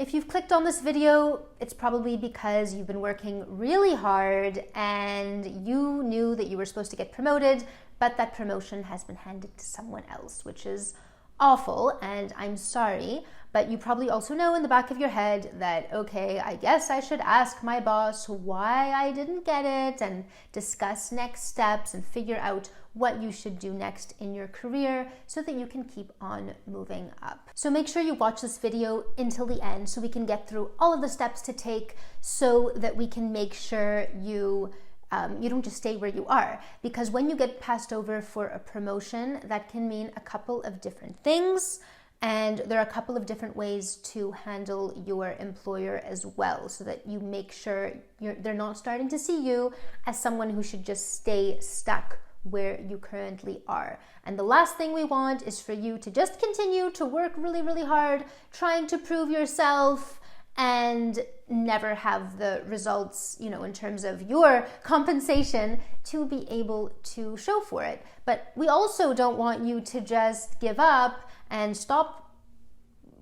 if you've clicked on this video, it's probably because you've been working really hard and you knew that you were supposed to get promoted, but that promotion has been handed to someone else, which is awful, and I'm sorry, but you probably also know in the back of your head that, okay, I guess I should ask my boss why I didn't get it and discuss next steps and figure out what you should do next in your career so that you can keep on moving up. So make sure you watch this video until the end so we can get through all of the steps to take so that we can make sure you don't just stay where you are. Because when you get passed over for a promotion, that can mean a couple of different things. And there are a couple of different ways to handle your employer as well, so that you make sure they're not starting to see you as someone who should just stay stuck where you currently are. And the last thing we want is for you to just continue to work really, really hard, trying to prove yourself and never have the results, in terms of your compensation to be able to show for it. But we also don't want you to just give up and stop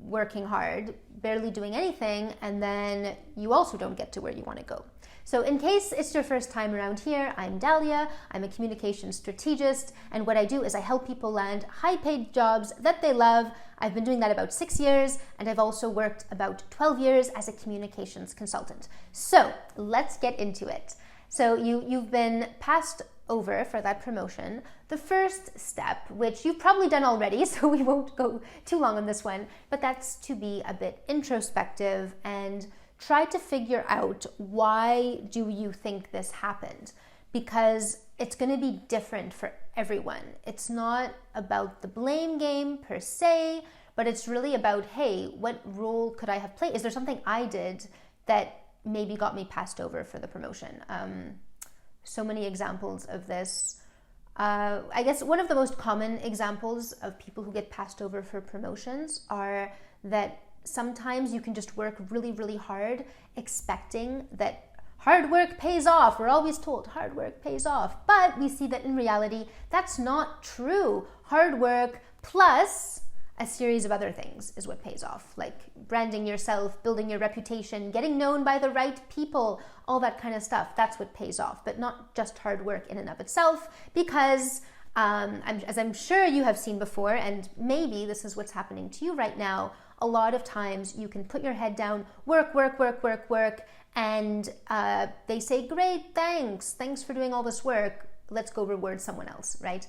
working hard, barely doing anything, and then you also don't get to where you want to go. So in case it's your first time around here, I'm Dahlia. I'm a communications strategist, and what I do is I help people land high-paid jobs that they love. I've been doing that about 6 years, and I've also worked about 12 years as a communications consultant. So let's get into it. So you've been passed over for that promotion. The first step, which you've probably done already, so we won't go too long on this one, but that's to be a bit introspective and try to figure out, why do you think this happened? Because it's going to be different for everyone. It's not about the blame game per se, but it's really about, hey, what role could I have played? Is there something I did that maybe got me passed over for the promotion? So many examples of this. I guess one of the most common examples of people who get passed over for promotions are that sometimes you can just work really, really hard, expecting that hard work pays off. We're always told hard work pays off, but we see that in reality, that's not true. Hard work plus a series of other things is what pays off, like branding yourself, building your reputation, getting known by the right people, all that kind of stuff. That's what pays off, but not just hard work in and of itself, because as I'm sure you have seen before, and maybe this is what's happening to you right now, a lot of times you can put your head down, work, and they say, great, thanks for doing all this work, let's go reward someone else, right?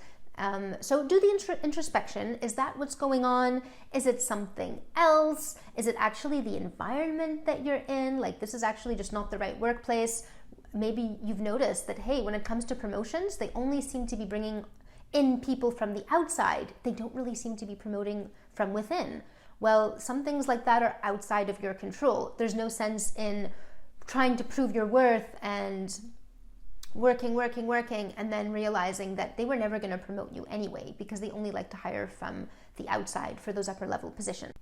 So do the introspection. Is that what's going on? Is it something else? Is it actually the environment that you're in? Like, this is actually just not the right workplace. Maybe you've noticed that, hey, when it comes to promotions, they only seem to be bringing in people from the outside. They don't really seem to be promoting from within. Well, some things like that are outside of your control. There's no sense in trying to prove your worth and working, and then realizing that they were never going to promote you anyway, because they only like to hire from the outside for those upper level positions.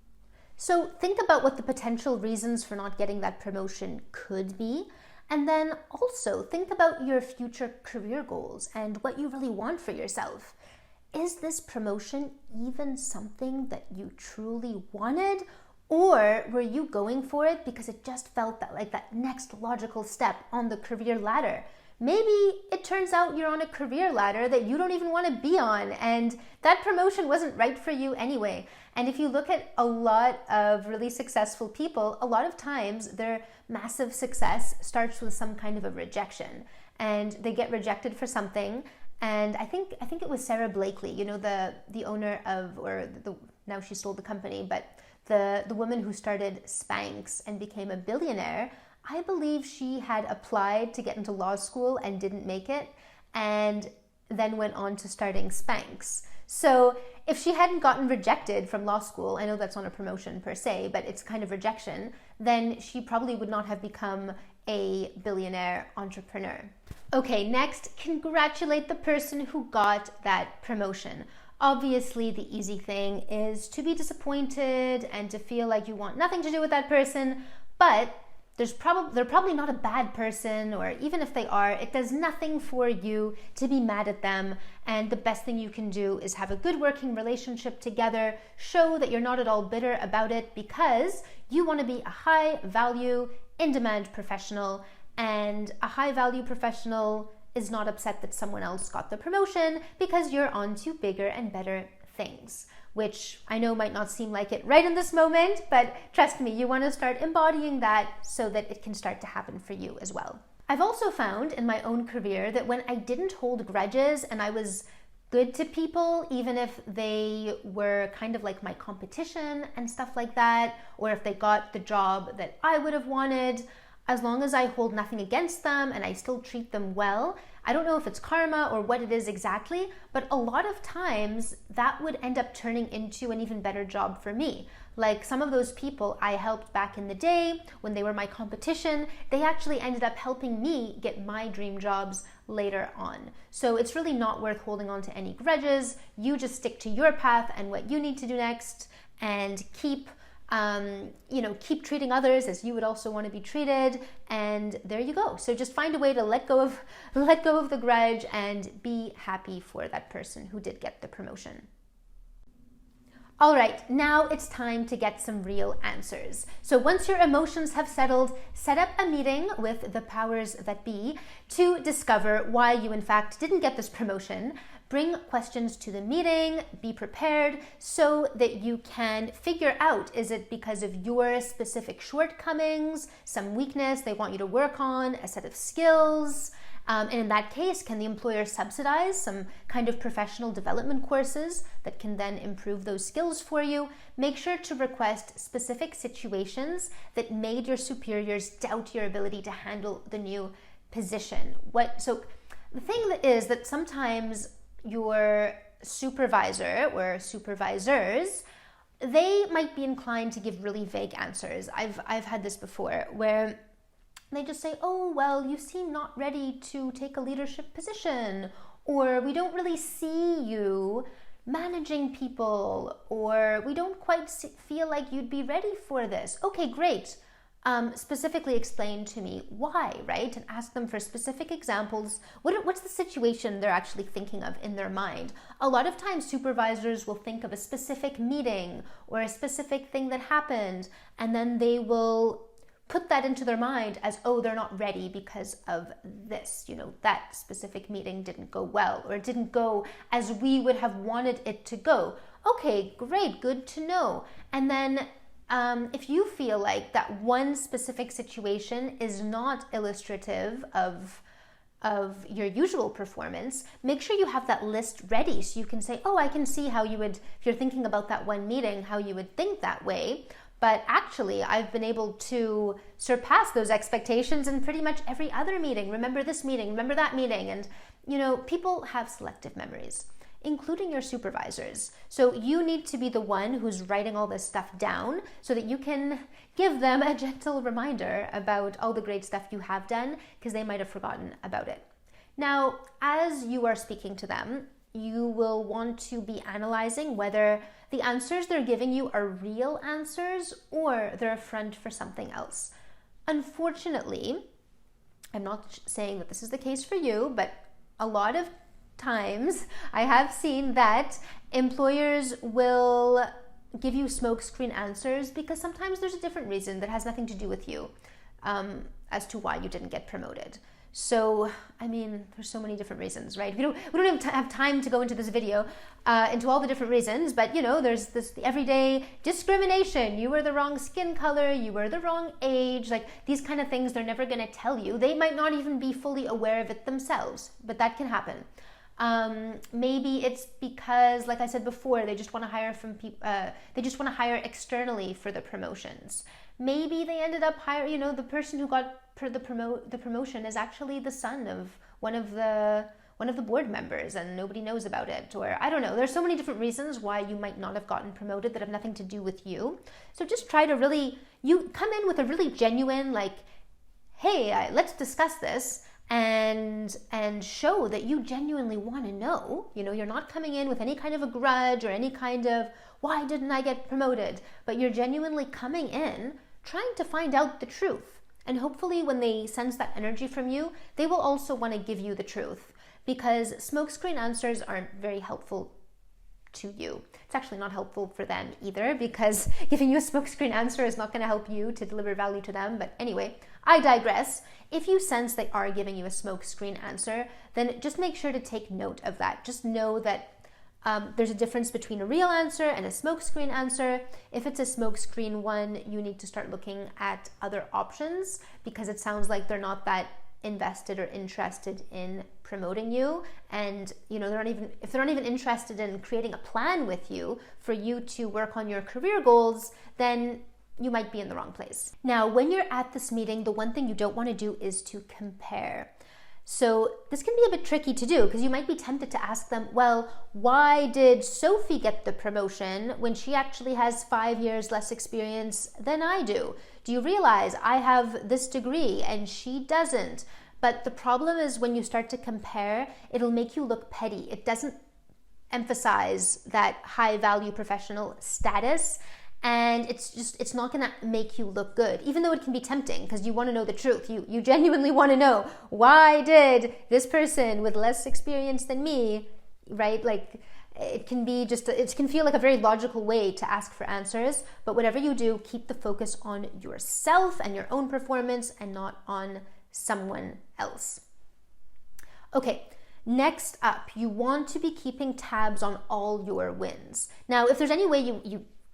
So think about what the potential reasons for not getting that promotion could be. And then also think about your future career goals and what you really want for yourself. Is this promotion even something that you truly wanted? Or were you going for it because it just felt like that next logical step on the career ladder? Maybe it turns out you're on a career ladder that you don't even want to be on, and that promotion wasn't right for you anyway. And if you look at a lot of really successful people, a lot of times their massive success starts with some kind of a rejection, and they get rejected for something. And I think it was Sarah Blakely, the owner of, now she sold the company, but the woman who started Spanx and became a billionaire. I believe she had applied to get into law school and didn't make it, and then went on to starting Spanx. So if she hadn't gotten rejected from law school, I know that's not a promotion per se, but it's kind of rejection, then she probably would not have become a billionaire entrepreneur. Okay, next, congratulate the person who got that promotion. Obviously, the easy thing is to be disappointed and to feel like you want nothing to do with that person, but they're probably not a bad person, or even if they are, it does nothing for you to be mad at them. And the best thing you can do is have a good working relationship together, show that you're not at all bitter about it, because You want to be a high value, in-demand professional, and a high value professional is not upset that someone else got the promotion because you're on to bigger and better things, which I know might not seem like it right in this moment, but trust me, you want to start embodying that so that it can start to happen for you as well. I've also found in my own career that when I didn't hold grudges and I was good to people, even if they were kind of like my competition and stuff like that, or if they got the job that I would have wanted, as long as I hold nothing against them and I still treat them well, I don't know if it's karma or what it is exactly, but a lot of times that would end up turning into an even better job for me. Like some of those people I helped back in the day when they were my competition, they actually ended up helping me get my dream jobs later on. So it's really not worth holding on to any grudges. You just stick to your path and what you need to do next, and keep treating others as you would also want to be treated, and there you go. So just find a way to let go of the grudge and be happy for that person who did get the promotion. All right, now it's time to get some real answers. So once your emotions have settled, set up a meeting with the powers that be to discover why you in fact didn't get this promotion. Bring questions to the meeting, be prepared so that you can figure out, is it because of your specific shortcomings, some weakness they want you to work on, a set of skills? And in that case, can the employer subsidize some kind of professional development courses that can then improve those skills for you? Make sure to request specific situations that made your superiors doubt your ability to handle the new position. So the thing that is that sometimes your supervisor or supervisors, they might be inclined to give really vague answers. I've had this before where they just say, oh, well, you seem not ready to take a leadership position, or we don't really see you managing people, or we don't quite feel like you'd be ready for this. Okay, great. Specifically explain to me why, right? And ask them for specific examples. What's the situation they're actually thinking of in their mind? A lot of times supervisors will think of a specific meeting or a specific thing that happened, and then they will put that into their mind as, oh, they're not ready because of this, that specific meeting didn't go well, or it didn't go as we would have wanted it to go. Okay, great, good to know. And then if you feel like that one specific situation is not illustrative of your usual performance, make sure you have that list ready so you can say, oh, I can see how you would, if you're thinking about that one meeting, how you would think that way. But actually, I've been able to surpass those expectations in pretty much every other meeting. Remember this meeting, remember that meeting. And, people have selective memories, including your supervisors. So you need to be the one who's writing all this stuff down so that you can give them a gentle reminder about all the great stuff you have done, because they might have forgotten about it. Now, as you are speaking to them, you will want to be analyzing whether the answers they're giving you are real answers or they're a front for something else. Unfortunately, I'm not saying that this is the case for you, but a lot of times I have seen that employers will give you smokescreen answers because sometimes there's a different reason that has nothing to do with you as to why you didn't get promoted. So, there's so many different reasons, right? We don't even have time to go into this video, into all the different reasons, but there's the everyday discrimination. You were the wrong skin color, you were the wrong age, like these kind of things they're never going to tell you. They might not even be fully aware of it themselves, but that can happen. Maybe it's because, like I said before, they just want to hire they just want to hire externally for the promotions. Maybe they ended up hiring, the person who got the promotion is actually the son of one of the board members and nobody knows about it, or I don't know. There's so many different reasons why you might not have gotten promoted that have nothing to do with you. So just try to you come in with a really genuine, like, hey, let's discuss this, and show that you genuinely want to know. You're not coming in with any kind of a grudge or any kind of, why didn't I get promoted? But you're genuinely coming in trying to find out the truth. And hopefully when they sense that energy from you, they will also want to give you the truth, because smokescreen answers aren't very helpful to you. It's actually not helpful for them either, because giving you a smokescreen answer is not going to help you to deliver value to them. But anyway, I digress. If you sense they are giving you a smokescreen answer, then just make sure to take note of that. Just know that there's a difference between a real answer and a smokescreen answer. If it's a smokescreen one, you need to start looking at other options, because it sounds like they're not that invested or interested in promoting you, and they're not even interested in creating a plan with you for you to work on your career goals, then you might be in the wrong place. Now, when you're at this meeting, the one thing you don't want to do is to compare. So this can be a bit tricky to do, because you might be tempted to ask them, well, why did Sophie get the promotion when she actually has 5 years less experience than I do? Do you realize I have this degree and she doesn't? But the problem is, when you start to compare, it'll make you look petty. It doesn't emphasize that high value professional status, and it's not going to make you look good, even though it can be tempting, because you want to know the truth. You genuinely want to know, why did this person with less experience than me, right? Like, it can feel like a very logical way to ask for answers, but whatever you do, keep the focus on yourself and your own performance and not on someone else. Okay, next up, you want to be keeping tabs on all your wins. Now, if there's any way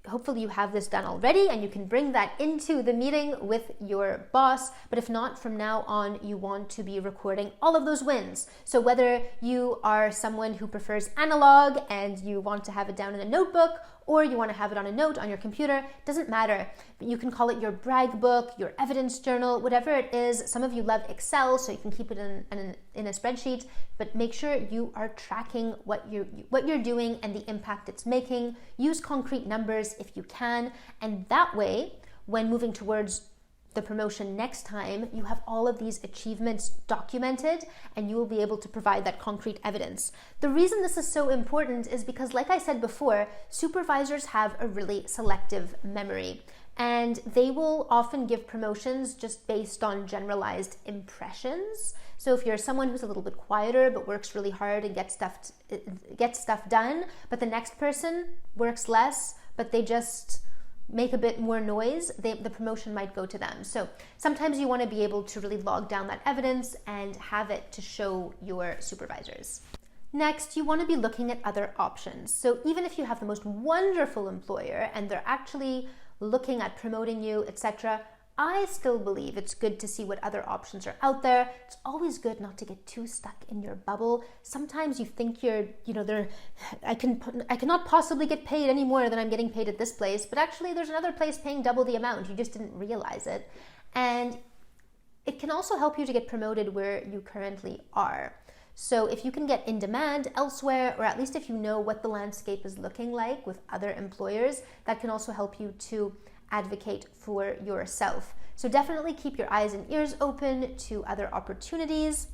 hopefully you have this done already and you can bring that into the meeting with your boss. But if not, from now on, you want to be recording all of those wins. So whether you are someone who prefers analog and you want to have it down in a notebook, or you want to have it on a note on your computer, doesn't matter. But you can call it your brag book, your evidence journal, whatever it is. Some of you love Excel, so you can keep it in a spreadsheet, but make sure you are tracking what you're doing and the impact it's making. Use concrete numbers if you can, and that way, when moving towards the promotion next time, you have all of these achievements documented and you will be able to provide that concrete evidence. The reason this is so important is because, like I said before, supervisors have a really selective memory, and they will often give promotions just based on generalized impressions. So if you're someone who's a little bit quieter but works really hard and gets stuff done, but the next person works less but they just make a bit more noise, the promotion might go to them. So sometimes you want to be able to really log down that evidence and have it to show your supervisors. Next, you want to be looking at other options. So even if you have the most wonderful employer and they're actually looking at promoting you, etc., I still believe it's good to see what other options are out there. It's always good not to get too stuck in your bubble. Sometimes you think I cannot possibly get paid any more than I'm getting paid at this place, but actually there's another place paying double the amount. You just didn't realize it. And it can also help you to get promoted where you currently are. So if you can get in demand elsewhere, or at least if you know what the landscape is looking like with other employers, that can also help you to advocate for yourself. So definitely keep your eyes and ears open to other opportunities.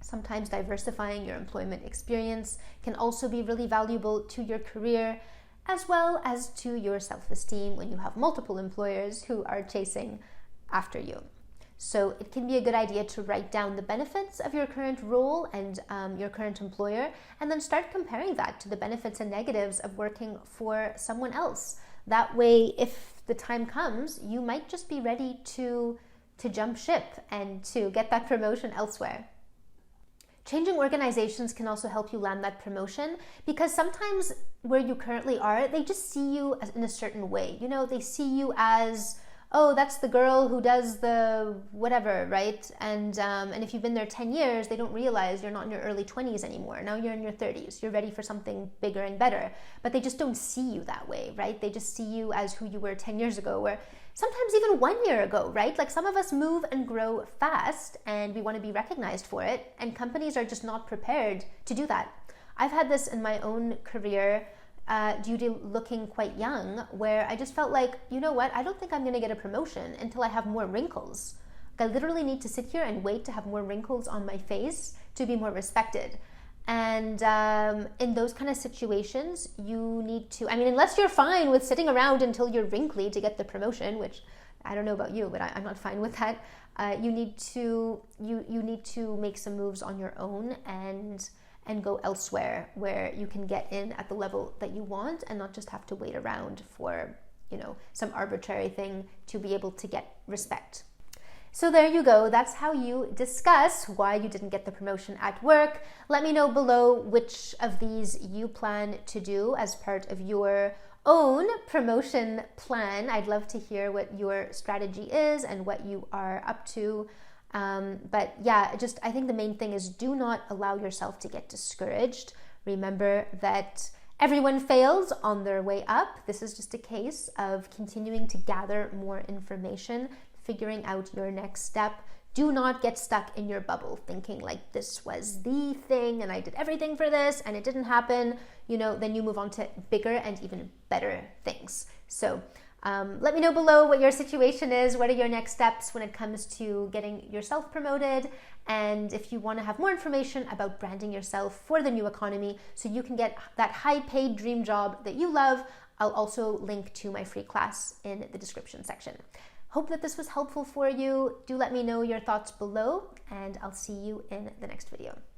Sometimes diversifying your employment experience can also be really valuable to your career, as well as to your self-esteem when you have multiple employers who are chasing after you. So it can be a good idea to write down the benefits of your current role and your current employer, and then start comparing that to the benefits and negatives of working for someone else. That way, if the time comes, you might just be ready to jump ship and to get that promotion elsewhere. Changing organizations can also help you land that promotion, because sometimes where you currently are, they just see you as in a certain way. They see you as, oh, that's the girl who does the whatever, right? And if you've been there 10 years, they don't realize you're not in your early 20s anymore. Now you're in your 30s. You're ready for something bigger and better. But they just don't see you that way, right? They just see you as who you were 10 years ago, or sometimes even 1 year ago, right? Like, some of us move and grow fast and we want to be recognized for it, and companies are just not prepared to do that. I've had this in my own career due to looking quite young, where I just felt like, you know what, I don't think I'm going to get a promotion until I have more wrinkles. I literally need to sit here and wait to have more wrinkles on my face to be more respected. And in those kind of situations, you need to, unless you're fine with sitting around until you're wrinkly to get the promotion, which I don't know about you, but I'm not fine with that. You need to make some moves on your own and and go elsewhere where you can get in at the level that you want and not just have to wait around for, some arbitrary thing to be able to get respect. So there you go. That's how you discuss why you didn't get the promotion at work. Let me know below which of these you plan to do as part of your own promotion plan. I'd love to hear what your strategy is and what you are up to. But yeah, I think the main thing is do not allow yourself to get discouraged. Remember that everyone fails on their way up. This is just a case of continuing to gather more information, figuring out your next step. Do not get stuck in your bubble thinking like this was the thing and I did everything for this and it didn't happen. Then you move on to bigger and even better things. So let me know below what your situation is. What are your next steps when it comes to getting yourself promoted? And if you want to have more information about branding yourself for the new economy so you can get that high-paid dream job that you love, I'll also link to my free class in the description section. Hope that this was helpful for you. Do let me know your thoughts below, and I'll see you in the next video.